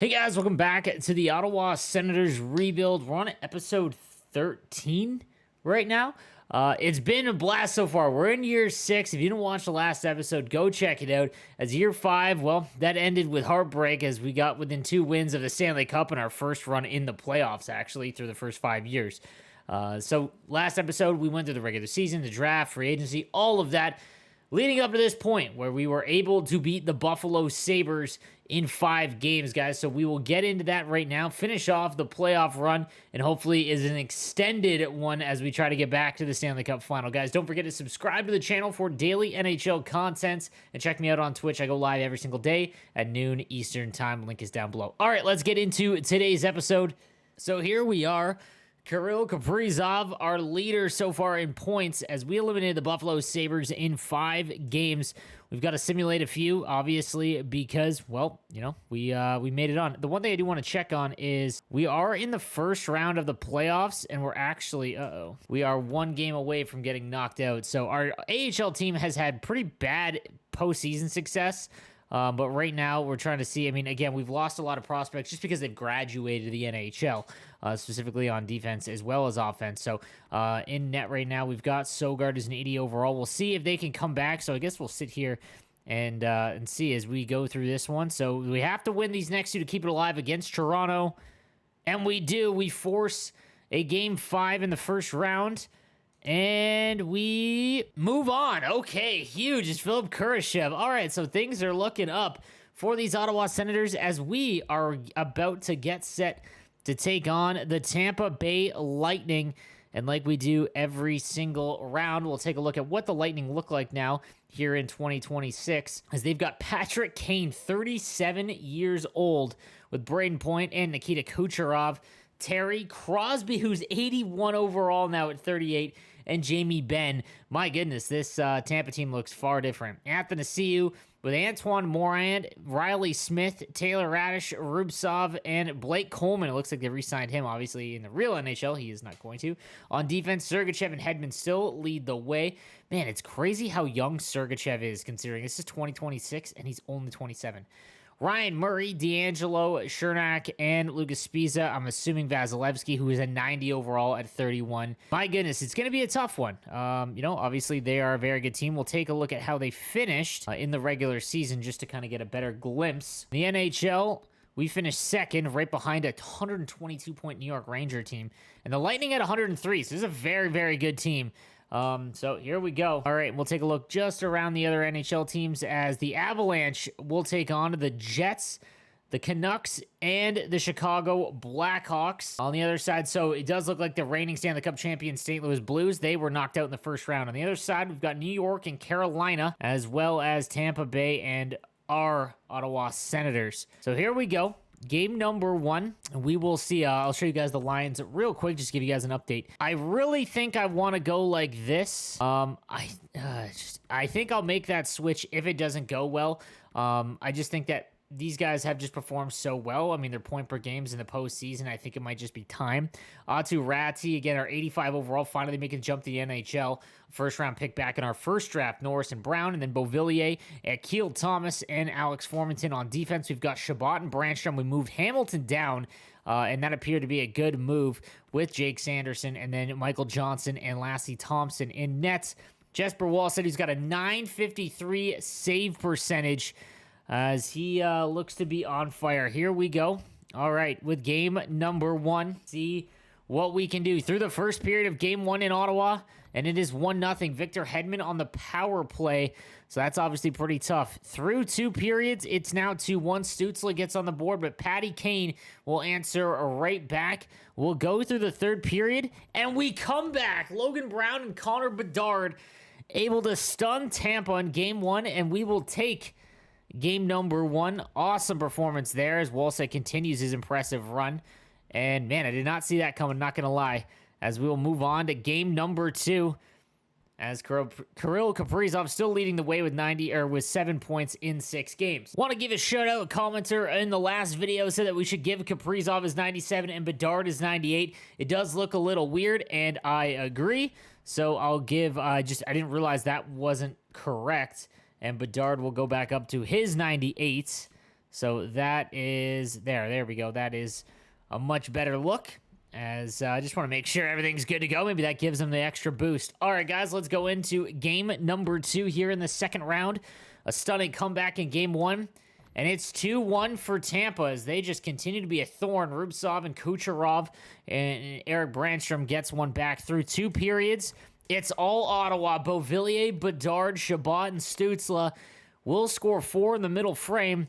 Hey guys, welcome back to the Ottawa Senators rebuild. We're on episode 13 right now. It's been a blast so far. We're in year 6. If you didn't watch the last episode, go check it out. As year 5, well, that ended with heartbreak as we got within 2 wins of the Stanley Cup in our first run in the playoffs, actually, through the first 5 years. So last episode, we went through the regular season, the draft, free agency, all of that, leading up to this point where we were able to beat the Buffalo Sabres in 5 games, guys. So we will get into that right now, finish off the playoff run, and hopefully is an extended one as we try to get back to the Stanley Cup final. Guys, don't forget to subscribe to the channel for daily NHL content, and check me out on Twitch. I go live every single day at noon Eastern time. Link is down below. All right, let's get into today's episode. So here we are. Kirill Kaprizov, our leader so far in points, as we eliminated the Buffalo Sabres in 5 games. We've got to simulate a few, obviously, because, well, you know, we made it on. The one thing I do want to check on is we are in the first round of the playoffs, and we're actually, we are 1 game away from getting knocked out. So our AHL team has had pretty bad postseason success. But right now, we're trying to see. I mean, again, we've lost a lot of prospects just because they've graduated to the NHL, specifically on defense as well as offense. So in net right now, we've got Sogard as an 80 overall. We'll see if they can come back. So I guess we'll sit here and see as we go through this one. So we have to win these next 2 to keep it alive against Toronto. And we do. We force a Game 5 in the first round. And we move on. Okay, huge. It's Philip Kurashev. All right, so things are looking up for these Ottawa Senators as we are about to get set to take on the Tampa Bay Lightning. And like we do every single round, we'll take a look at what the Lightning look like now here in 2026, as they've got Patrick Kane, 37 years old, with Braden Point and Nikita Kucherov, Terry Crosby, who's 81 overall now at 38, and Jamie Benn. My goodness, this Tampa team looks far different. Anthony Ciu with Antoine Morand, Riley Smith, Taylor Radish, Rubtsov, and Blake Coleman. It looks like they re-signed him, obviously, in the real NHL. He is not going to. On defense, Sergachev and Hedman still lead the way. Man, it's crazy how young Sergachev is, considering this is 2026, and he's only 27. Ryan Murray, D'Angelo, Chernak, and Lucas Spiza. I'm assuming Vasilevsky, who is a 90 overall at 31. My goodness, it's going to be a tough one. You know, obviously they are a very good team. We'll take a look at how they finished in the regular season just to kind of get a better glimpse. The NHL, we finished second, right behind a 122-point New York Ranger team. And the Lightning at 103, so this is a very, very good team. So here we go. All right, we'll take a look just around the other NHL teams as the Avalanche will take on the Jets, the Canucks, and the Chicago Blackhawks on the other side. So it does look like the reigning Stanley Cup champion St. Louis Blues, they were knocked out in the first round. On the other side, we've got New York and Carolina, as well as Tampa Bay and our Ottawa Senators. So here we go. Game number 1, we will see. I'll show you guys the lines real quick, just to give you guys an update. I really think I want to go like this. I think I'll make that switch if it doesn't go well. I just think that these guys have just performed so well. I mean, their point per games in the postseason. I think it might just be time. Atu Ratti, again, our 85 overall, finally making the jump to the NHL. First round pick back in our first draft, Norris and Brown, and then Beauvillier, Akil Thomas, and Alex Formanton. On defense, we've got Shabbat and Branstrom. We moved Hamilton down, and that appeared to be a good move with Jake Sanderson, and then Michael Johnson and Lassie Thompson in nets. Jesper Wall said he's got a .953 save percentage, as he looks to be on fire. Here we go. All right, with game number 1, see what we can do. Through the first period of game 1 in Ottawa, and it is 1-0. Victor Hedman on the power play, so that's obviously pretty tough. Through 2 periods, it's now 2-1. Stützle gets on the board, but Patty Kane will answer right back. We'll go through the 3rd period, and we come back. Logan Brown and Connor Bedard able to stun Tampa in game 1, and we will take game number 1. Awesome performance there as Wolsek continues his impressive run. And man, I did not see that coming, not going to lie. As we will move on to game number 2. As Kirill Kaprizov still leading the way with 7 points in 6 games. Want to give a shout out. A commenter in the last video said that we should give Kaprizov his 97 and Bedard his 98. It does look a little weird, and I agree. So I'll give, I didn't realize that wasn't correct. And Bedard will go back up to his 98. So that is there we go. That is a much better look, as I just want to make sure everything's good to go. Maybe that gives them the extra boost. All right, guys, let's go into game number 2 here in the second round. A stunning comeback in game 1. And it's 2-1 for Tampa as they just continue to be a thorn. Rubtsov and Kucherov, and Eric Brandstrom gets one back through 2 periods. It's all Ottawa. Beauvillier, Bedard, Chabot, and Stützle will score 4 in the middle frame.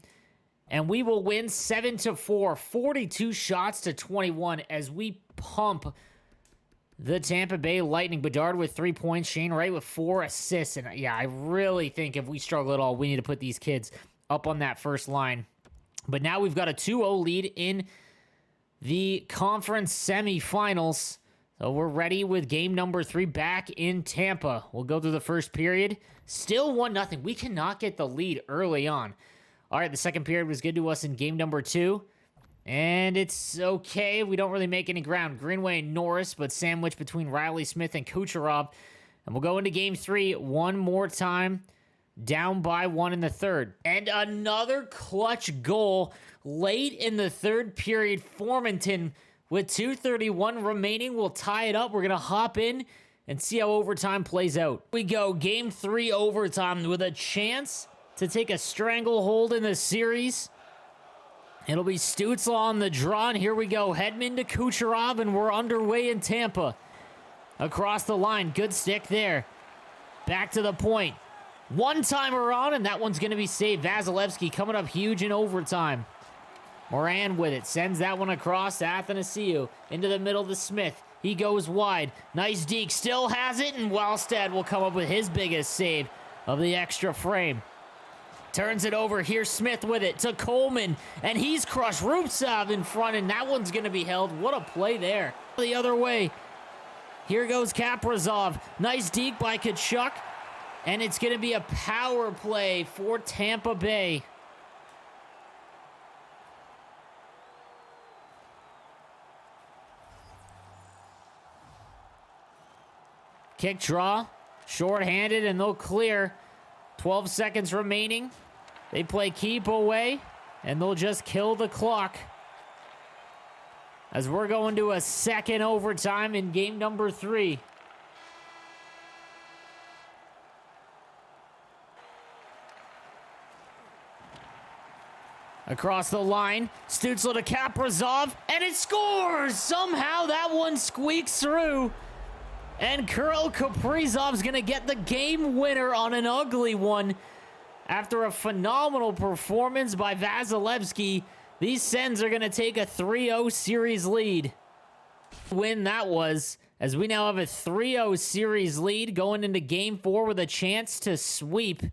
And we will win 7-4, 42 shots to 21 as we pump the Tampa Bay Lightning. Bedard with 3 points, Shane Wright with 4 assists. And yeah, I really think if we struggle at all, we need to put these kids up on that first line. But now we've got a 2-0 lead in the conference semifinals. So we're ready with game number 3 back in Tampa. We'll go through the first period. Still 1-0. We cannot get the lead early on. All right, the second period was good to us in game number 2. And it's okay. We don't really make any ground. Greenway and Norris, but sandwiched between Riley Smith and Kucherov. And we'll go into game 3 one more time. Down by 1 in the third. And another clutch goal late in the third period. Formanton with 2:31 remaining will tie it up. We're going to hop in and see how overtime plays out. We go game 3 overtime with a chance to take a stranglehold in the series. It'll be Stützle on the draw, and here we go. Hedman to Kucherov, and we're underway in Tampa. Across the line, good stick there. Back to the point. One-timer on, and that one's going to be saved. Vasilevsky coming up huge in overtime. Moran with it. Sends that one across to Athanasiou. Into the middle to Smith. He goes wide. Nice deke. Still has it, and Wallstead will come up with his biggest save of the extra frame. Turns it over. Here's Smith with it to Coleman, and he's crushed Rubtsov in front, and that one's going to be held. What a play there. The other way. Here goes Kaprizov. Nice deke by Tkachuk. And it's going to be a power play for Tampa Bay. Kick draw, short-handed, and they'll clear. 12 seconds remaining. They play keep away, and they'll just kill the clock. As we're going to a second overtime in game number 3. Across the line, Stützle to Kaprizov, and it scores! Somehow that one squeaks through. And Kirill Kaprizov's going to get the game winner on an ugly one. After a phenomenal performance by Vasilevsky, these Sens are going to take a 3-0 series lead. Win that was, as we now have a 3-0 series lead going into game 4 with a chance to sweep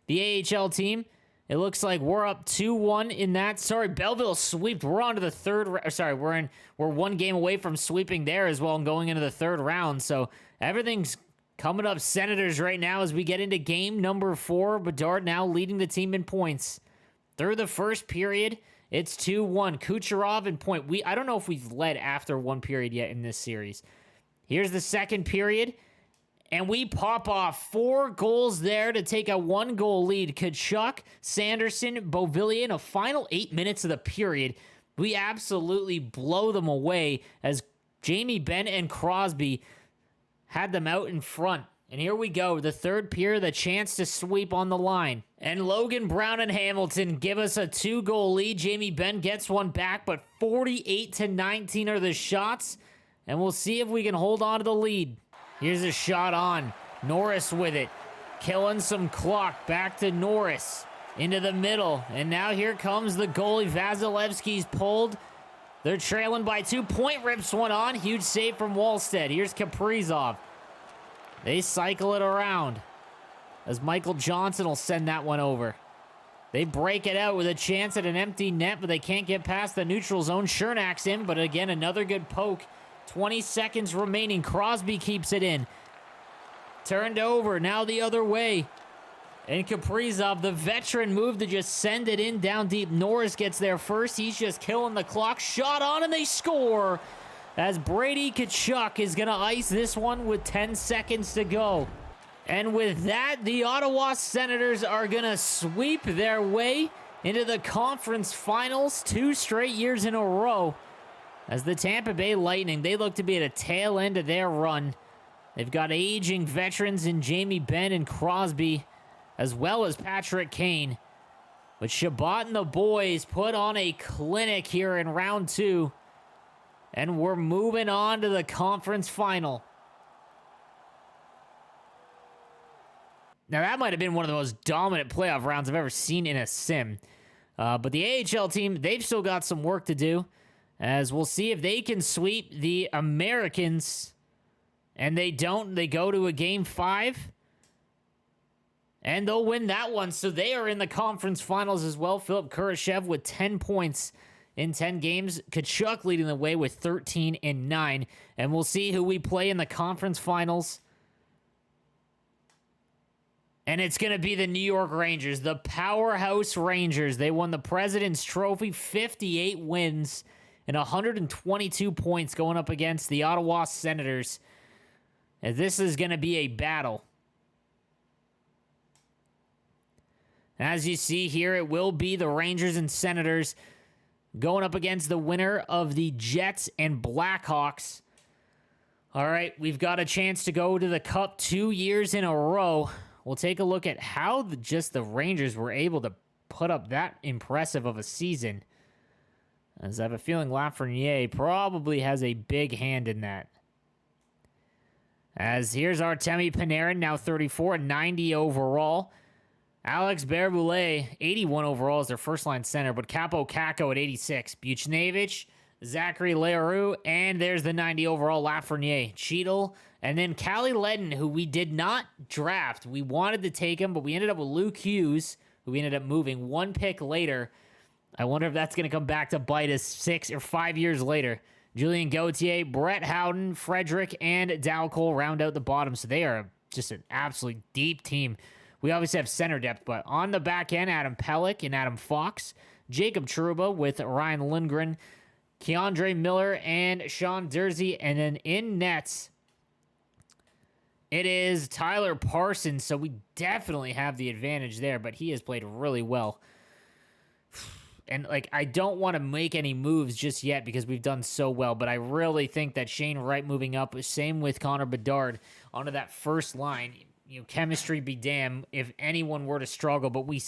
the AHL team. It looks like we're up 2-1 in that. Sorry, Belleville swept. We're on to the third. Sorry, we're one game away from sweeping there as well and going into the third round. So everything's coming up Senators right now as we get into game number 4. Bedard now leading the team in points. Through the first period, it's 2-1. Kucherov in point. I don't know if we've led after one period yet in this series. Here's the second period. And we pop off 4 goals there to take a 1-goal lead. Tkachuk, Sanderson, Beauvillier in a final 8 minutes of the period. We absolutely blow them away as Jamie Benn and Crosby had them out in front. And here we go, the third period, the chance to sweep on the line. And Logan Brown and Hamilton give us a 2-goal lead. Jamie Benn gets one back, but 48-19 are the shots. And we'll see if we can hold on to the lead. Here's a shot on. Norris with it. Killing some clock. Back to Norris. Into the middle. And now here comes the goalie. Vasilevsky's pulled. They're trailing by 2. Point rips one on. Huge save from Wallstead. Here's Kaprizov. They cycle it around. As Michael Johnson will send that one over. They break it out with a chance at an empty net, but they can't get past the neutral zone. Chernak's in, but again, another good poke. 20 seconds remaining. Crosby keeps it in. Turned over. Now the other way. And Kaprizov, the veteran move to just send it in down deep. Norris gets there first. He's just killing the clock. Shot on, and they score. As Brady Tkachuk is going to ice this one with 10 seconds to go. And with that, the Ottawa Senators are going to sweep their way into the conference finals 2 straight years in a row. As the Tampa Bay Lightning, they look to be at a tail end of their run. They've got aging veterans in Jamie Benn and Crosby, as well as Patrick Kane. But Shabbat and the boys put on a clinic here in round 2. And we're moving on to the conference final. Now, that might have been one of the most dominant playoff rounds I've ever seen in a sim. But the AHL team, they've still got some work to do. As we'll see if they can sweep the Americans. And they don't. They go to a game 5. And they'll win that one. So they are in the conference finals as well. Philip Kurashev with 10 points in 10 games. Tkachuk leading the way with 13 and 9. And we'll see who we play in the conference finals. And it's going to be the New York Rangers, the powerhouse Rangers. They won the President's Trophy, 58 wins and 122 points going up against the Ottawa Senators. And this is going to be a battle. As you see here, it will be the Rangers and Senators going up against the winner of the Jets and Blackhawks. All right, we've got a chance to go to the Cup 2 years in a row. We'll take a look at how the Rangers were able to put up that impressive of a season. As I have a feeling Lafreniere probably has a big hand in that. As here's Artemi Panarin, now 34 and 90 overall. Alex Berboulet, 81 overall as their first-line center, but Capo Caco at 86. Buchnevich, Zachary Leroux, and there's the 90 overall Lafreniere. Cheadle, and then Cali Ledden, who we did not draft. We wanted to take him, but we ended up with Luke Hughes, who we ended up moving 1 pick later. I wonder if that's going to come back to bite us 6 or 5 years later. Julian Gauthier, Brett Howden, Frederick, and Dow Cole round out the bottom. So they are just an absolutely deep team. We obviously have center depth, but on the back end, Adam Pellick and Adam Fox, Jacob Trouba with Ryan Lindgren, Keandre Miller, and Sean Dursey. And then in nets, it is Tyler Parsons. So we definitely have the advantage there, but he has played really well. And, I don't want to make any moves just yet because we've done so well, but I really think that Shane Wright moving up, same with Connor Bedard, onto that first line. Chemistry be damned if anyone were to struggle, but we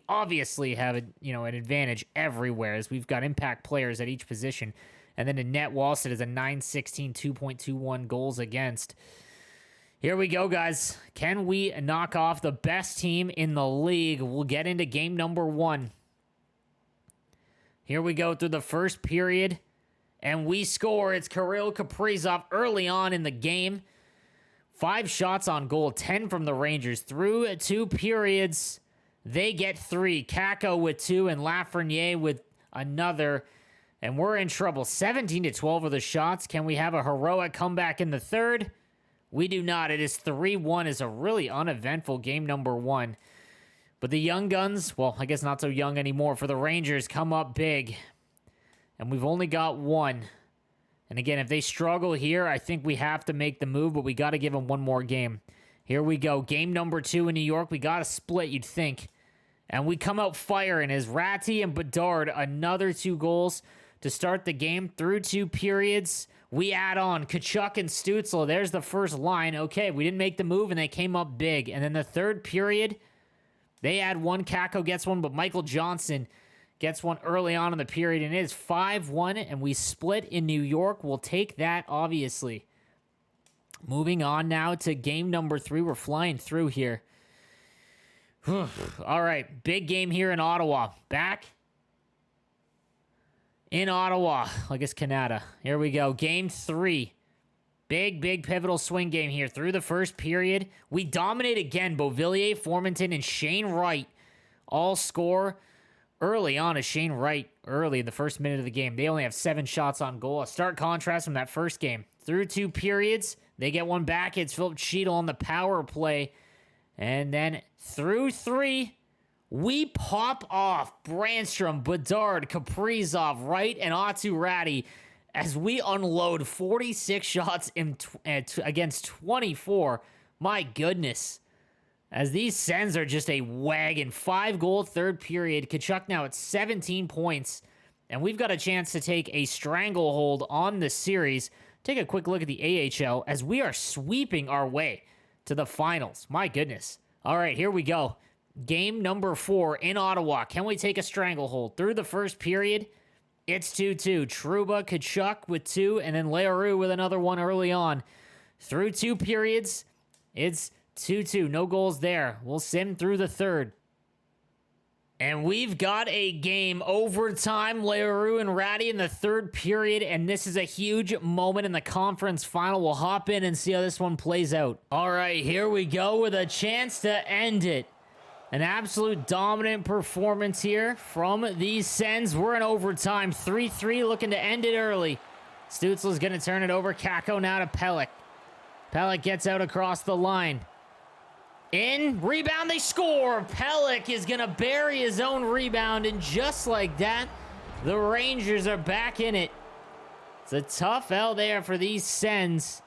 obviously have an advantage everywhere as we've got impact players at each position. And then in net, Walston is a 9-16, 2.21 goals against. Here we go, guys. Can we knock off the best team in the league? We'll get into game number 1. Here we go through the first period, and we score. It's Kirill Kaprizov early on in the game. 5 shots on goal, 10 from the Rangers. Through 2 periods, they get 3. Kako with 2 and Lafreniere with another. And we're in trouble. 17-12 are the shots. Can we have a heroic comeback in the third? We do not. It is 3-1. It's a really uneventful game number 1. But the young guns, well, I guess not so young anymore, for the Rangers come up big. And we've only got 1. And again, if they struggle here, I think we have to make the move, but we got to give them 1 more game. Here we go. Game number 2 in New York. We got to split, you'd think. And we come out firing as Ratty and Bedard, another 2 goals to start the game. Through 2 periods, we add on Tkachuk and Stützle. There's the first line. Okay, we didn't make the move, and they came up big. And then the third period, they add 1. Kako gets 1, but Michael Johnson gets 1 early on in the period, and it is 5-1, and we split in New York. We'll take that, obviously. Moving on now to game number 3. We're flying through here. All right, big game here in Ottawa. Back in Ottawa, I guess Canada. Here we go, game 3. Big pivotal swing game here. Through the first period, we dominate again. Beauvillier, Formanton, and Shane Wright all score early on. As Shane Wright, early in the first minute of the game. They only have 7 shots on goal. A stark contrast from that first game. Through 2 periods, they get 1 back. It's Philip Cheadle on the power play. And then through 3, we pop off Brandstrom, Bedard, Kaprizov, Wright, and Atu Ratty as we unload 46 shots against 24. My goodness. as these Sens are just a wagon. 5-goal third period. Tkachuk now at 17 points. And we've got a chance to take a stranglehold on the series. Take a quick look at the AHL as we are sweeping our way to the finals. My goodness. All right, here we go. Game number 4 in Ottawa. Can we take a stranglehold? Through the first period, it's 2-2. Trouba, Tkachuk with 2, and then Leroux with another one early on. Through 2 periods, it's 2-2. No goals there. We'll sim through the third. And we've got a game. Overtime, Leroux and Ratty in the third period, and this is a huge moment in the conference final. We'll hop in and see how this one plays out. All right, here we go with a chance to end it. An absolute dominant performance here from these Sens. We're in overtime, 3-3, looking to end it early. Stützle's going to turn it over. Kakko now to Pelech. Pelech gets out across the line. In, rebound, they score. Pelech is going to bury his own rebound, and just like that, the Rangers are back in it. It's a tough L there for these Sens,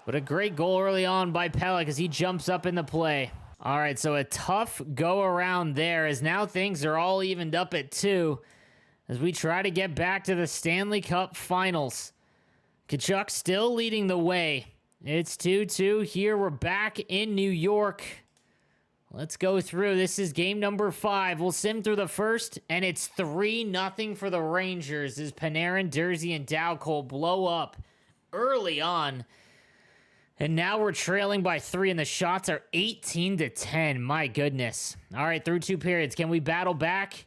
but a great goal early on by Pelech as he jumps up in the play. All right, so a tough go around there as now things are all evened up at 2 as we try to get back to the Stanley Cup finals. Tkachuk still leading the way. It's 2-2 here. We're back in New York. Let's go through. This is game number 5. We'll sim through the first, and it's 3-0 for the Rangers as Panarin, Durzi, and Dowcole blow up early on. And now we're trailing by 3, and the shots are 18-10. My goodness. All right, through 2 periods. Can we battle back?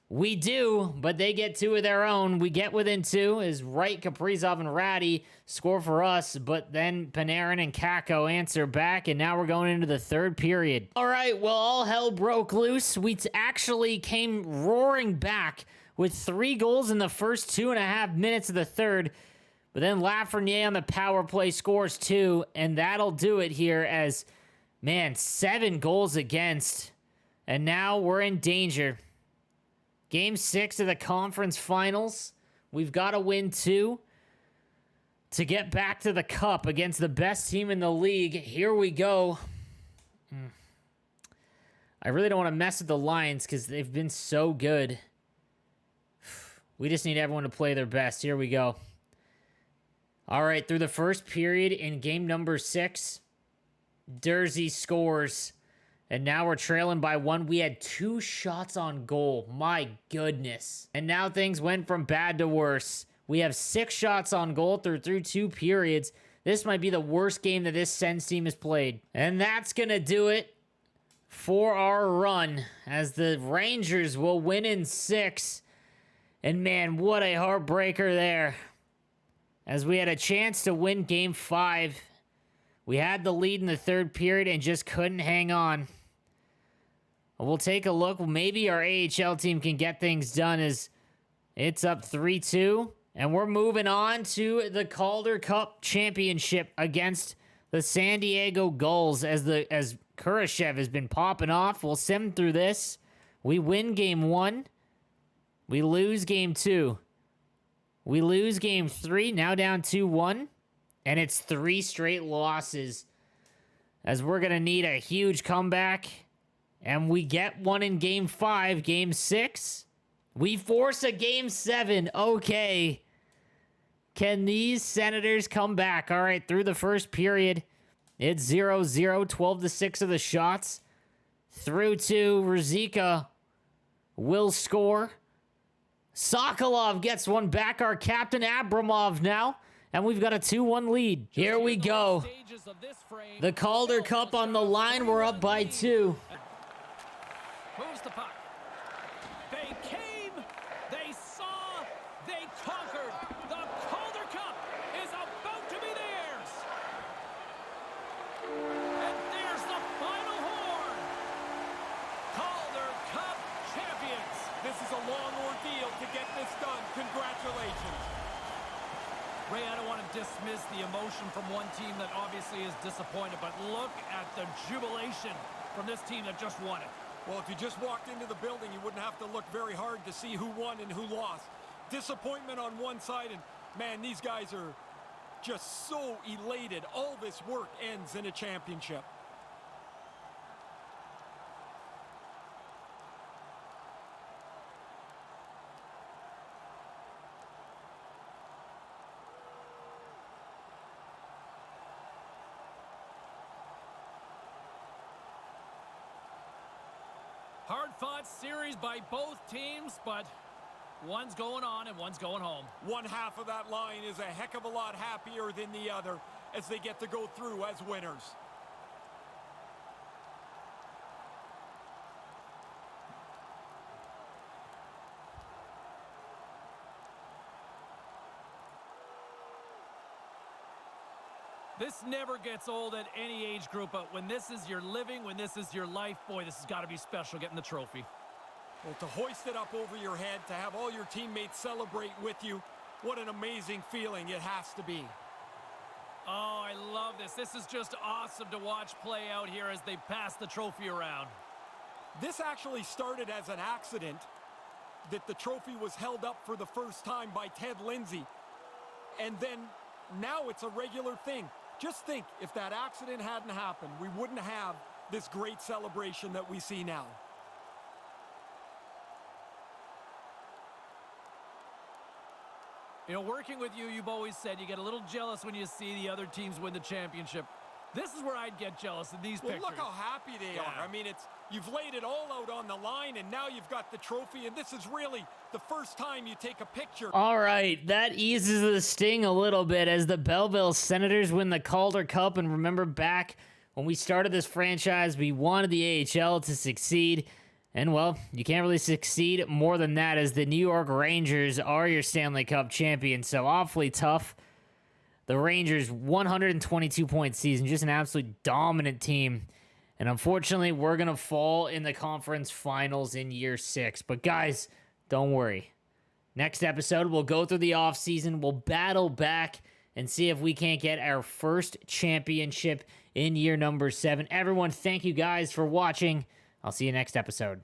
We do, but they get 2 of their own. We get within 2 as Wright, Kaprizov, and Ratty score for us, but then Panarin and Kakko answer back, and now we're going into the third period. All right, well, all hell broke loose. We actually came roaring back with 3 goals in the first 2.5 minutes of the third, but then Lafreniere on the power play scores 2, and that'll do it here as, man, 7 goals against, and now we're in danger. Game 6 of the conference finals. We've got to win 2 to get back to the cup against the best team in the league. Here we go. I really don't want to mess with the Lions because they've been so good. We just need everyone to play their best. Here we go. All right, through the first period in game number 6, Durzi scores. And now we're trailing by 1. We had 2 shots on goal. My goodness. And now things went from bad to worse. We have 6 shots on goal through 2 periods. This might be the worst game that this Sens team has played. And that's going to do it for our run as the Rangers will win in 6. And man, what a heartbreaker there. As we had a chance to win game 5. We had the lead in the third period and just couldn't hang on. We'll take a look. Maybe our AHL team can get things done as it's up 3-2. And we're moving on to the Calder Cup Championship against the San Diego Gulls as Kurashev has been popping off. We'll sim through this. We win game 1. We lose game 2. We lose game 3. Now down 2-1. And it's 3 straight losses as we're going to need a huge comeback. And we get one in game 5. Game 6, we force a game 7. Okay. Can these Senators come back? All right, through the first period, it's 0-0, 12-6 of the shots. Through 2, Ruzicka will score. Sokolov gets one back. Our captain, Abramov, now. And we've got a 2-1 lead. Here we go. The Calder Cup on the line. We're up by 2. Moves the puck. They came, they saw, they conquered. The Calder Cup is about to be theirs. And there's the final horn. Calder Cup champions. This is a long ordeal to get this done. Congratulations. Ray, I don't want to dismiss the emotion from one team that obviously is disappointed, but look at the jubilation from this team that just won it. Well, if you just walked into the building, you wouldn't have to look very hard to see who won and who lost. Disappointment on one side, and man, these guys are just so elated. All this work ends in a championship. Hard-fought series by both teams, but one's going on and one's going home. One half of that line is a heck of a lot happier than the other as they get to go through as winners. This never gets old at any age group, but when this is your living, when this is your life, boy, this has got to be special getting the trophy. Well, to hoist it up over your head, to have all your teammates celebrate with you, what an amazing feeling it has to be. Oh, I love this. This is just awesome to watch play out here as they pass the trophy around. This actually started as an accident, that the trophy was held up for the first time by Ted Lindsay. And then now it's a regular thing. Just think, if that accident hadn't happened, we wouldn't have this great celebration that we see now. You know, working with you, you've always said you get a little jealous when you see the other teams win the championship. This is where I'd get jealous in these pictures. Well, look how happy they are. I mean, you've laid it all out on the line, and now you've got the trophy, and this is really the first time you take a picture. All right, that eases the sting a little bit as the Belleville Senators win the Calder Cup. And remember, back when we started this franchise, we wanted the AHL to succeed. And, well, you can't really succeed more than that, as the New York Rangers are your Stanley Cup champions. So awfully tough. The Rangers, 122-point season, just an absolute dominant team. And unfortunately, we're going to fall in the conference finals in year 6. But guys, don't worry. Next episode, we'll go through the offseason. We'll battle back and see if we can't get our first championship in year number 7. Everyone, thank you guys for watching. I'll see you next episode.